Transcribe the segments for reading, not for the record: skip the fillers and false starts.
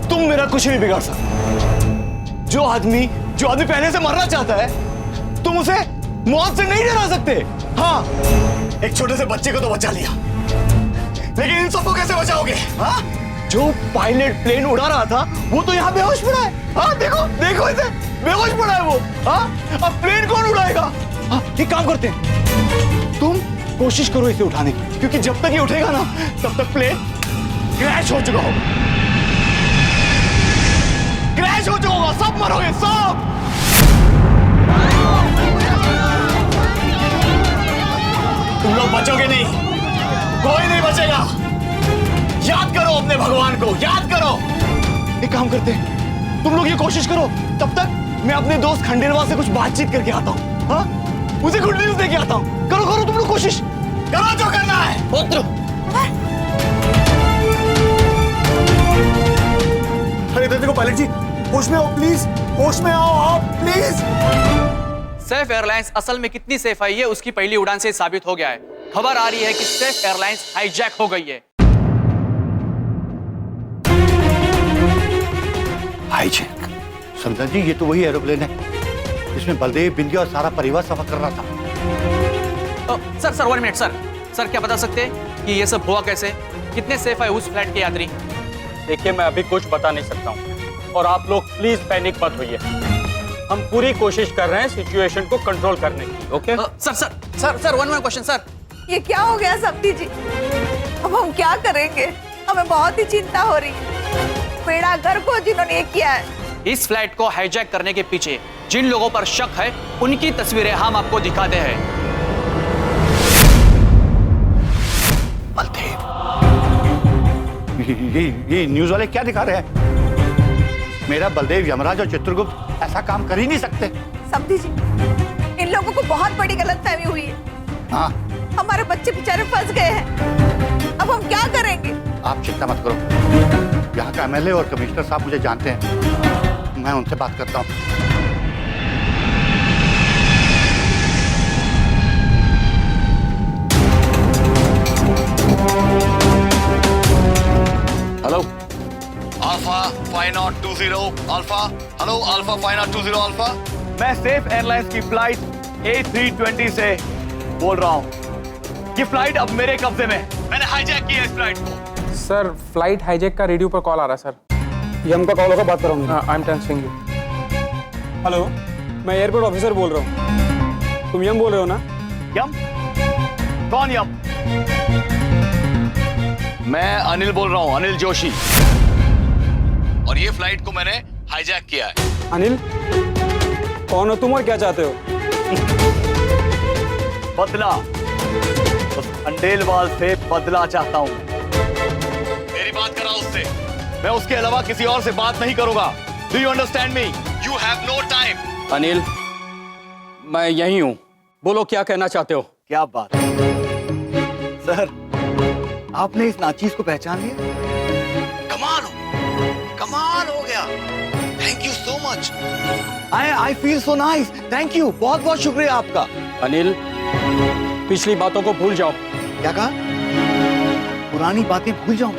तुम मेरा कुछ नहीं बिगाड़ सकते। जो आदमी पहले से मरना चाहता है, तुम उसे मौत से नहीं डरा सकते। हाँ, एक छोटे से बच्चे को तो बचा लिया, लेकिन इन सबको कैसे बचाओगे? हाँ, जो पायलट प्लेन उड़ा रहा था वो तो यहाँ बेहोश पड़ा है। हाँ, देखो इसे, बेहोश पड़ा है वो। हाँ, अब प्लेन कौन उड़ाएगा? हाँ, एक काम करते हैं, तुम कोशिश करो इसे उठाने की, क्योंकि जब तक ये उठेगा ना, तब तक प्लेन क्रैश हो चुका होगा। क्रैश हो चुका होगा, सब मरोगे, सब। तुम लोग बचोगे नहीं, कोई नहीं बचेगा। याद करो अपने भगवान को, याद करो। एक काम करते हैं, तुम लोग ये कोशिश करो, तब तक मैं अपने दोस्त खंडेलवाल से कुछ बातचीत करके आता हूँ। हाँ, उसे गुड न्यूज देके आता हूँ। करो तुम लोग कोशिश करो, जो करना है। उतरो। अरे देखो पायलट जी, होश में आओ प्लीज, होश में आओ आप प्लीज। सैफ एयरलाइंस असल में कितनी सेफ है, ये उसकी पहली उड़ान से साबित हो गया है। खबर आ रही है कि सैफ एयरलाइंस हाईजैक हो गई है। हाईजैक? समझा जी, ये तो वही एरोप्लेन है जिसमें बलदेव, बिंदिया और सारा परिवार सफर कर रहा था। सर 1 मिनट सर, क्या बता सकते हैं कि ये सब हुआ कैसे? कितने सेफ है उस फ्लाइट के यात्री? देखिए, मैं अभी कुछ बता नहीं सकता हूँ, और आप लोग प्लीज पैनिक मत होइए। हम पूरी कोशिश कर रहे हैं सिचुएशन को कंट्रोल करने की। Okay sir 1 question sir. ये क्या हो गया सब्जी जी? अब हम क्या करेंगे? हमें बहुत ही चिंता हो रही है। बेड़ा गर्क को जिन्होंने ये किया है। इस फ्लाइट को हाईजैक करने के पीछे जिन लोगों पर शक है, उनकी तस्वीरें हम आपको दिखाते हैं। बलदेव, ये न्यूज वाले क्या दिखा रहे हैं? मेरा बलदेव, यमराज और चित्रगुप्त ऐसा काम कर ही नहीं सकते। सब्जी जी, इन लोगों को बहुत बड़ी गलतफहमी हुई है। हाँ, हमारे बच्चे बेचारे फंस गए हैं। अब हम क्या करेंगे? आप चिंता मत करो, यहाँ का एमएलए और कमिश्नर साहब मुझे जानते हैं, मैं उनसे बात करता हूँ। Hello alpha 5020 alpha. Hello alpha 5020 alpha. मैं सेफ एयरलाइंस की फ्लाइट A320 से बोल रहा हूँ। ये फ्लाइट अब मेरे कब्जे में, मैंने हाईजैक किया इस फ्लाइट को। सर, फ्लाइट हाईजैक का रेडियो पर कॉल आ रहा है सर। ये हमका कॉल होगा, बात कराऊंगा। I am transferring you. Hello, मैं एयरपोर्ट ऑफिसर बोल रहा हूँ। तुम यम बोल रहे हो ना? यम? कौन यम? मैं अनिल बोल रहा हूँ, अनिल जोशी। और ये फ्लाइट को मैंने हाईजैक किया है। अनिल, कौन हो तुम और क्या चाहते हो? बदला, उस खंडेलवाल से बदला चाहता हूँ। मेरी बात करा उससे, मैं उसके अलावा किसी और से बात नहीं करूंगा। Do you understand me? You have no time. Anil, मैं यहीं हूँ, बोलो क्या कहना चाहते हो? क्या बात है सर, आपने इस नाचीज को पहचान लिया? कमाल हो गया। Thank you so much. I feel so nice. Thank you, बहुत बहुत शुक्रिया आपका। अनिल, पिछली बातों को भूल जाओ। क्या कहा? पुरानी बातें भूल जाऊं?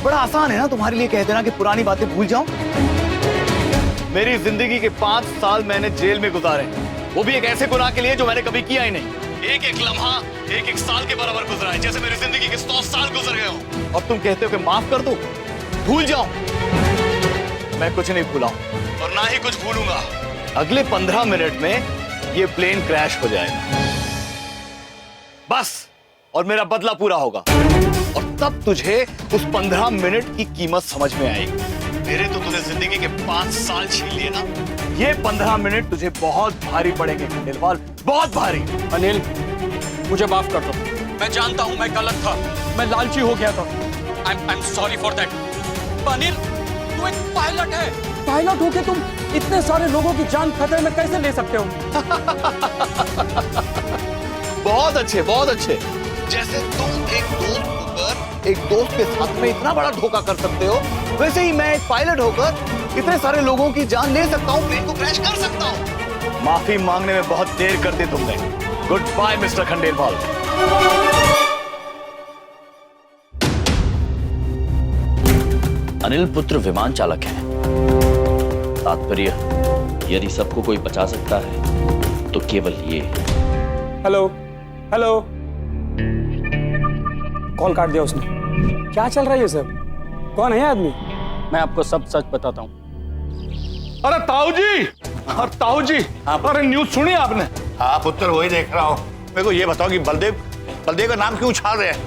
बड़ा आसान है ना तुम्हारे लिए कह देना कि पुरानी बातें भूल जाऊं। मेरी जिंदगी के 5 साल मैंने जेल में गुजारे, वो भी एक ऐसे गुनाह के लिए जो मैंने कभी किया ही नहीं। एक एक लम्हा एक साल के बराबर गुजरा है, जैसे मेरी जिंदगी के 100 साल गुजर गए हो। अब तुम कहते हो कि माफ कर दूं, भूल जाऊं? मैं कुछ नहीं भूला हूं और ना ही कुछ भूलूंगा। अगले 15 मिनट में ये प्लेन क्रैश हो जाएगा बस, और मेरा बदला पूरा होगा। और तब तुझे उस 15 मिनट की कीमत समझ में आएगी। मेरे तो तूने जिंदगी के 5 साल छीन लिए ना, ये 15 मिनट तुझे बहुत भारी पड़ेंगे खंडेलवाल, बहुत भारी। अनिल, मुझे माफ कर दो, मैं जानता हूं मैं गलत था, मैं लालची हो गया था। I am sorry for that. Anil, तू एक पायलट है, पायलट होके तुम इतने सारे लोगों की जान खतरे में कैसे ले सकते हो? बहुत अच्छे, बहुत अच्छे। जैसे तुम एक दोस्त होकर एक दोस्त के साथ में इतना बड़ा धोखा कर सकते हो, वैसे ही मैं एक पायलट होकर इतने सारे लोगों की जान ले सकता हूँ, प्लेन को क्रैश कर सकता हूँ। माफी मांगने में बहुत देर कर दी तुमने। Good bye mister Khandelwal. Anil पुत्र विमान चालक है। तात्पर्य, यदि सबको कोई बचा सकता है तो केवल ये। हेलो हेलो, कॉल काट दिया उसने। क्या चल रहा है ये सब? कौन है ये आदमी? मैं आपको सब सच बताता हूँ। अरे ताऊ जी, अरे ताऊ जी, अरे न्यूज सुनी आपने? हाँ पुत्र, वही देख रहा हूँ। मेरे को ये बताओ कि बलदेव का नाम क्यों उछाल रहे हैं?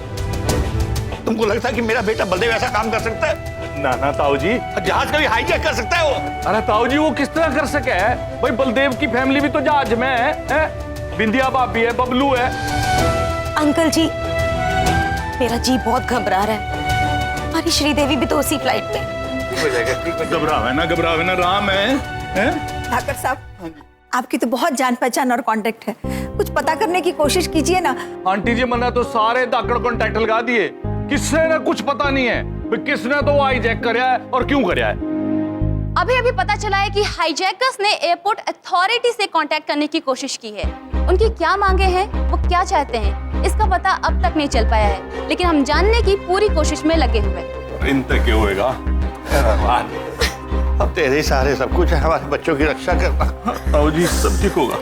तुमको लगता है कि मेरा बेटा बलदेव ऐसा काम कर सकता है? ना ना ताऊ जी, जहाज कभी हाईजैक कर सकता है वो? अरे ताऊ जी, वो किस तरह कर सके है? भाई बलदेव की फैमिली भी तो जहाज में है? बिंदिया भाभी है, बबलू है। अंकल जी, मेरा जी बहुत घबरा रहा है। हमारी श्रीदेवी भी तो उसी फ्लाइट में। घबरावे ना, राम है? ठाकर साहब, आपकी तो बहुत जान पहचान और कांटेक्ट है, कुछ पता करने की कोशिश कीजिए ना। आंटी जी, मैंने तो सारे धाकड़ कॉन्टैक्ट लगा दिए, किससे ना कुछ पता नहीं है किसने तो हाईजैक करया है और क्यों करया है। अभी अभी पता चला है कि हाईजैकर्स ने एयरपोर्ट अथॉरिटी से कांटेक्ट करने की कोशिश की है। उनकी क्या मांगे हैं, वो क्या चाहते हैं, इसका पता अब तक नहीं चल पाया है, लेकिन हम जानने की पूरी कोशिश में लगे हुए हैं। इनसे क्यों होएगा? अब तेरे सहारे सब कुछ है, हमारे बच्चों की रक्षा करना। ताऊ जी, सब ठीक होगा।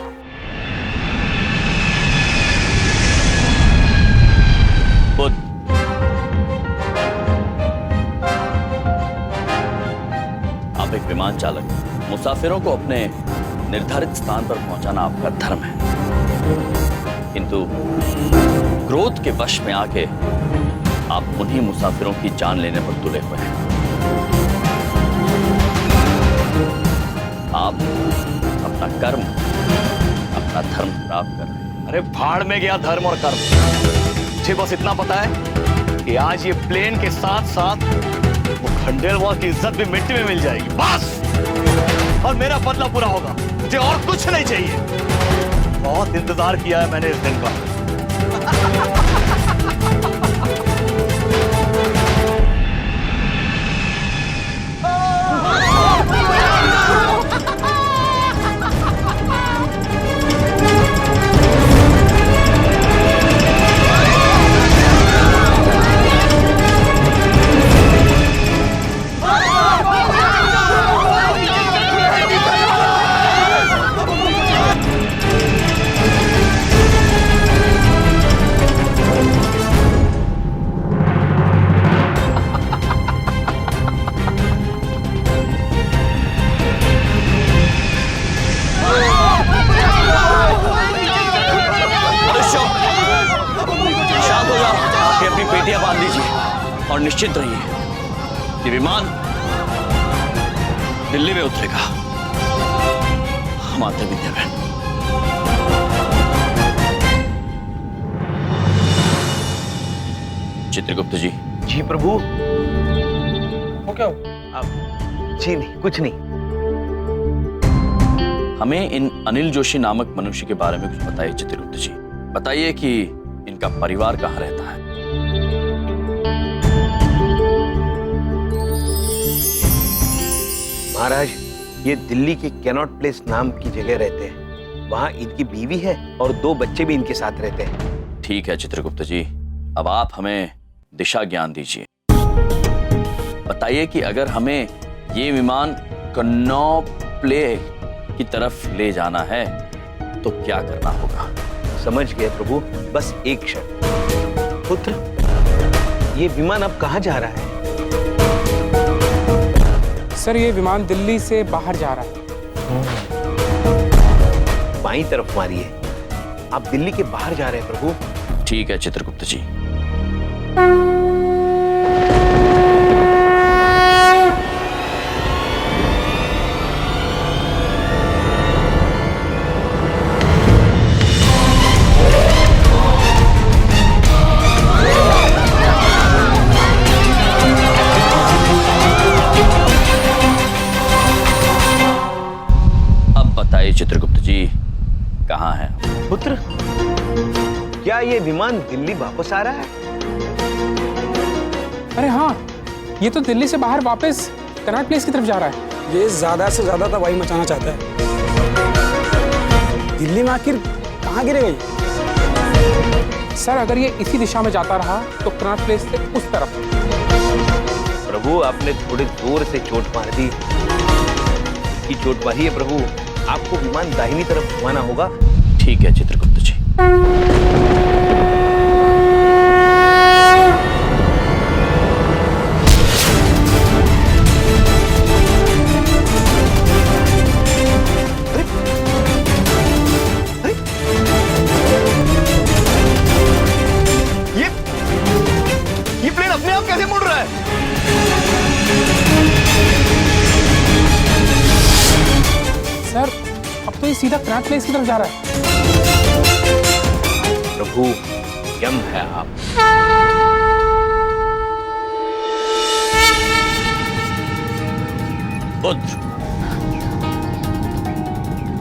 आप एक विमान चालक, मुसाफिरों को अपने निर्धारित स्थान पर पहुंचाना आपका धर्म है, किंतु क्रोध के वश में आके आप उन्हीं मुसाफिरों की जान लेने पर तुले हुए हैं। आप अपना कर्म, अपना धर्म खराब कर रहे हैं। अरे भाड़ में गया धर्म और कर्म। मुझे बस इतना पता है कि आज ये प्लेन के साथ साथ वो खंडेलवाल की इज्जत भी मिट्टी में मिल जाएगी, बस। और मेरा बदला पूरा होगा, मुझे और कुछ नहीं चाहिए। बहुत इंतजार किया है मैंने इस दिन का। पेटियां बांध लीजिए और निश्चित रहिए, ये विमान दिल्ली में उतरेगा। हम आते विद्या बहन। चित्रगुप्त जी। जी प्रभु। वो क्या हो? जी नहीं, कुछ नहीं। हमें इन अनिल जोशी नामक मनुष्य के बारे में कुछ बताइए चित्रगुप्त जी। बताइए कि इनका परिवार कहाँ रहता है। महाराज, ये दिल्ली के कैनॉट प्लेस नाम की जगह रहते हैं। वहाँ इनकी बीवी है और 2 बच्चे भी इनके साथ रहते हैं। ठीक है चित्रगुप्त जी, अब आप हमें दिशा ज्ञान दीजिए। बताइए कि अगर हमें ये विमान कनॉट प्लेस की तरफ ले जाना है तो क्या करना होगा? समझ गए प्रभु, बस एक क्षण। पुत्र, ये विमान अब कहाँ जा रहा है? सर, ये विमान दिल्ली से बाहर जा रहा है। बाईं तरफ मारिए। आप दिल्ली के बाहर जा रहे हैं प्रभु। ठीक है चित्रगुप्त जी। चित्रगुप्त जी कहाँ हैं? पुत्र, क्या ये विमान दिल्ली वापस आ रहा है? अरे हाँ, ये तो दिल्ली से बाहर वापस कनॉट प्लेस की तरफ जा रहा है। ये ज्यादा से ज्यादा तबाही मचाना चाहता है। दिल्ली में आखिर कहाँ गिरेगा ये? सर अगर ये इसी दिशा में जाता रहा तो कनॉट प्लेस से उस तरफ। प्रभु आपने थोड़े जोर से चोट मार दी। की चोट मारी है प्रभु, आपको विमान दाहिनी तरफ घुमाना होगा। ठीक है चित्रगुप्त जी। ये प्लेन अपने आप कैसे मुड़ रहा है? सर अब तो ये सीधा कनॉट प्लेस की तरफ जा रहा है। प्रभु यम है आप। पुत्र,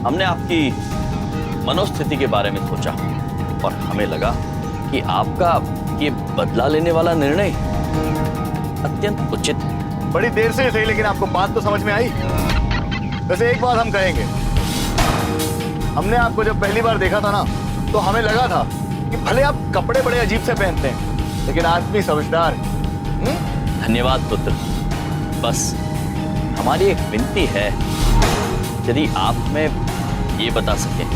हमने आपकी मनोस्थिति के बारे में सोचा और हमें लगा कि आपका ये बदला लेने वाला निर्णय अत्यंत उचित है। बड़ी देर से सही, लेकिन आपको बात तो समझ में आई। वैसे एक बात हम कहेंगे, हमने आपको जब पहली बार देखा था ना, तो हमें लगा था कि भले आप कपड़े बड़े अजीब से पहनते हैं, लेकिन आदमी समझदार है। धन्यवाद पुत्र। बस हमारी एक विनती है, यदि आप हमें ये बता सकें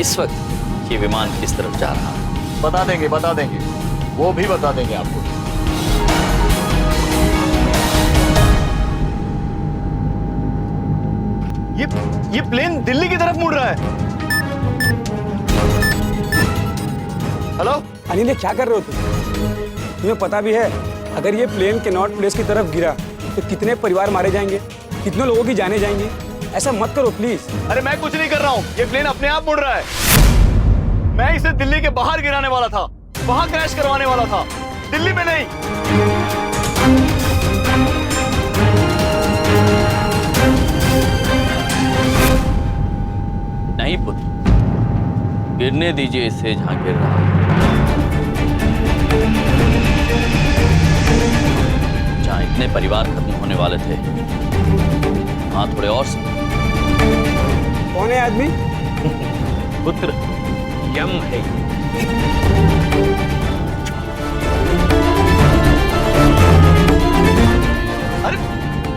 इस वक्त ये विमान किस तरफ जा रहा है। बता देंगे, वो भी बता देंगे आपको। ये प्लेन दिल्ली की तरफ मुड़ रहा है। हेलो अनिल, ये क्या कर रहे हो तुम? तुम्हें पता भी है अगर ये प्लेन कनॉट प्लेस की तरफ गिरा तो कितने परिवार मारे जाएंगे, कितने लोगों की जाने जाएंगी? ऐसा मत करो प्लीज। अरे मैं कुछ नहीं कर रहा हूँ, ये प्लेन अपने आप मुड़ रहा है। मैं इसे दिल्ली के बाहर गिराने वाला था, वहां क्रैश करवाने वाला था, दिल्ली में नहीं। नहीं पुत्र, गिरने दीजिए इसे जहां गिर रहा है। जहां इतने परिवार खत्म होने वाले थे, वहां थोड़े और से। कौन है आदमी? पुत्र यम है। अरे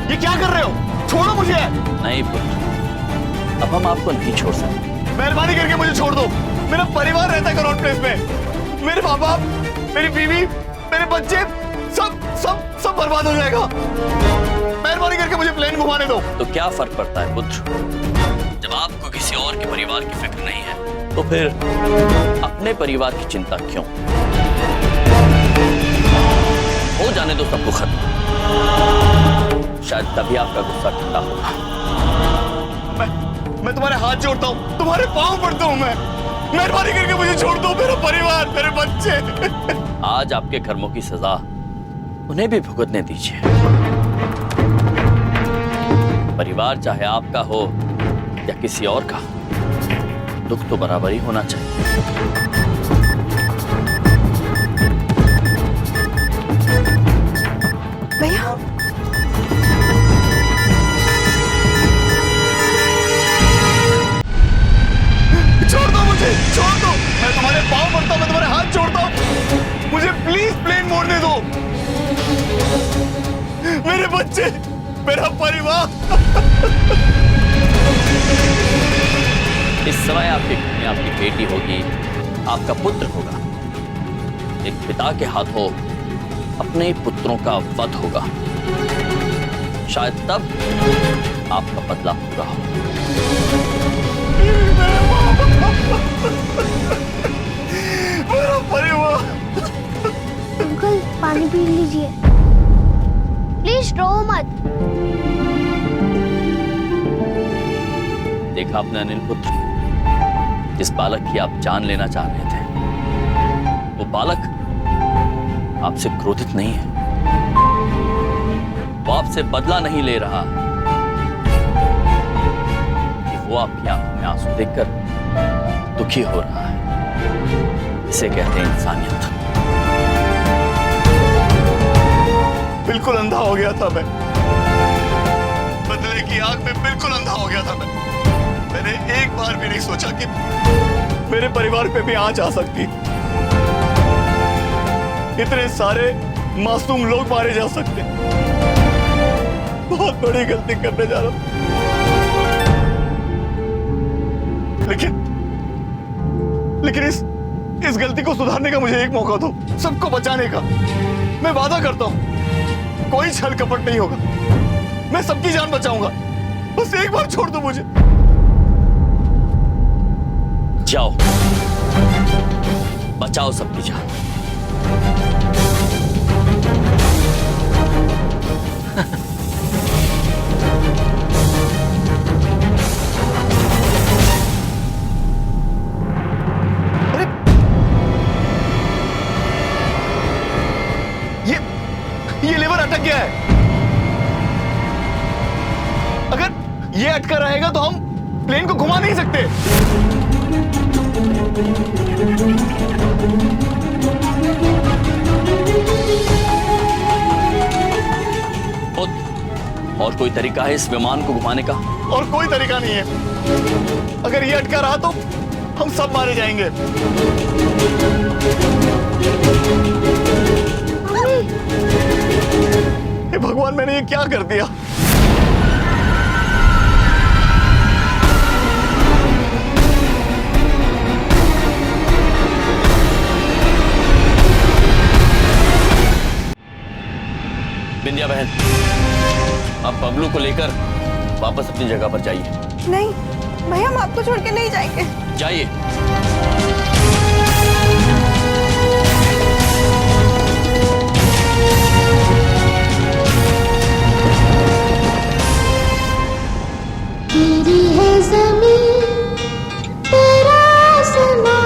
ये क्या कर रहे हो? छोड़ो मुझे। नहीं पुत्र, अब हम आपको नहीं छोड़ सकते। मेहरबानी करके मुझे छोड़ दो। मेरा परिवार रहता है कनॉट प्लेस में। मेरे माँ बाप, मेरी बीवी, मेरे बच्चे, सब बर्बाद हो जाएगा। मेहरबानी करके मुझे प्लेन घुमाने दो। तो क्या फर्क पड़ता है पुत्र, जब आपको किसी और के परिवार की फिक्र नहीं है, तो फिर अपने परिवार की चिंता क्यों? हो जाने दो सबको खत्म, शायद तभी आपका गुस्सा ठंडा होगा। मैं तुम्हारे हाथ जोड़ता हूँ, तुम्हारे पाँव पड़ता हूँ मैं। मेहरबानी करके मुझे छोड़ दो। मेरा परिवार, मेरे बच्चे। आज आपके कर्मों की सजा उन्हें भी भुगतने दीजिए। परिवार चाहे आपका हो या किसी और का, दुख तो बराबर ही होना चाहिए। भैया छोड़ दो मुझे, छोड़ दो। मैं तुम्हारे पाँव पड़ता हूँ, मैं तुम्हारे हाथ जोड़ता हूँ। मुझे प्लीज प्लेन मोड़ने दो। मेरे बच्चे, मेरा परिवार। इस समय आपके घर में आपकी बेटी होगी, आपका पुत्र होगा। एक पिता के हाथों अपने पुत्रों का वध होगा। शायद तब आपका बदला पूरा हो। मेरा परिवार। अंकल पानी पी लीजिए, प्लीज रो मत। देखा आपने अनिल पुत्र, जिस बालक की आप जान लेना चाह रहे थे, वो बालक आपसे क्रोधित नहीं है। वो आपसे बदला नहीं ले रहा कि वो आपकी आंखों में आंसू देखकर दुखी हो रहा है। इसे कहते हैं इंसानियत। बिल्कुल अंधा हो गया था मैं, बदले की आग में बिल्कुल अंधा हो गया था मैं। मैंने एक बार भी नहीं सोचा कि मेरे परिवार पे भी आंच आ सकती। इतने सारे मासूम लोग मारे जा सकते। बहुत बड़ी गलती करने जा रहा हूं, लेकिन इस गलती को सुधारने का मुझे एक मौका दो, सबको बचाने का। मैं वादा करता हूं कोई छल कपट नहीं होगा, मैं सबकी जान बचाऊंगा। बस एक बार छोड़ दो मुझे। जाओ, बचाओ सबकी जान। ये लेवर अटक गया है। अगर ये अटका रहेगा तो हम प्लेन को घुमा नहीं सकते। और कोई तरीका है इस विमान को घुमाने का? और कोई तरीका नहीं है। अगर ये अटका रहा तो हम सब मारे जाएंगे। हे भगवान, मैंने ये क्या कर दिया? बिंदिया बहन, अब बबलू को लेकर वापस अपनी जगह पर जाइए। नहीं भैया, हम आपको छोड़ के नहीं जाएंगे। जाइए। तेरी है ज़मीन, तेरा आसमां,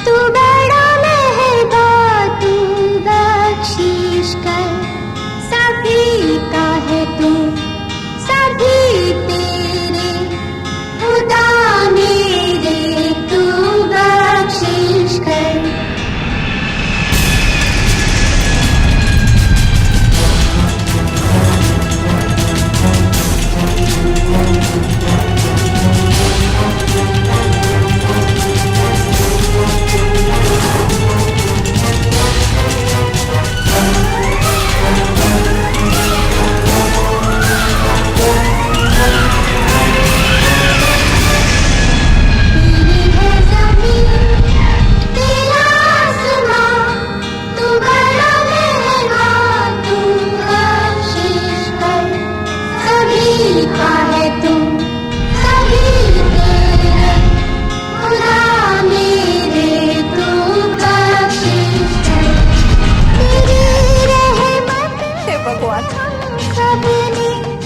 तू बड़ा मेहरबान, तू बख्शिश कर, सभी का है तू, सभी तेरे, खुदा मेरे, तू बख्शिश कर।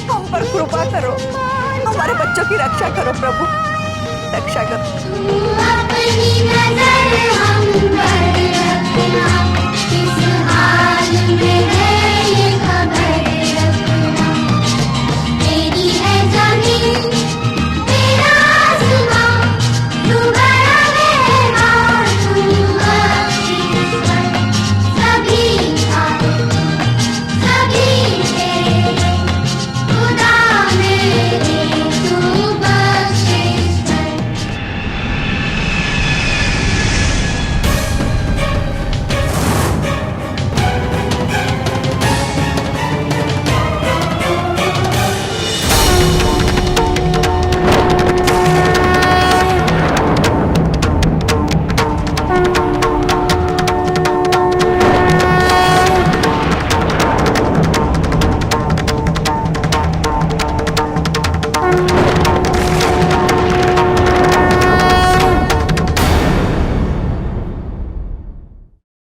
हम पर कृपा करो, हमारे बच्चों की रक्षा करो प्रभु, रक्षा करो। अपनी नजर हम पर रखना, किस हाल में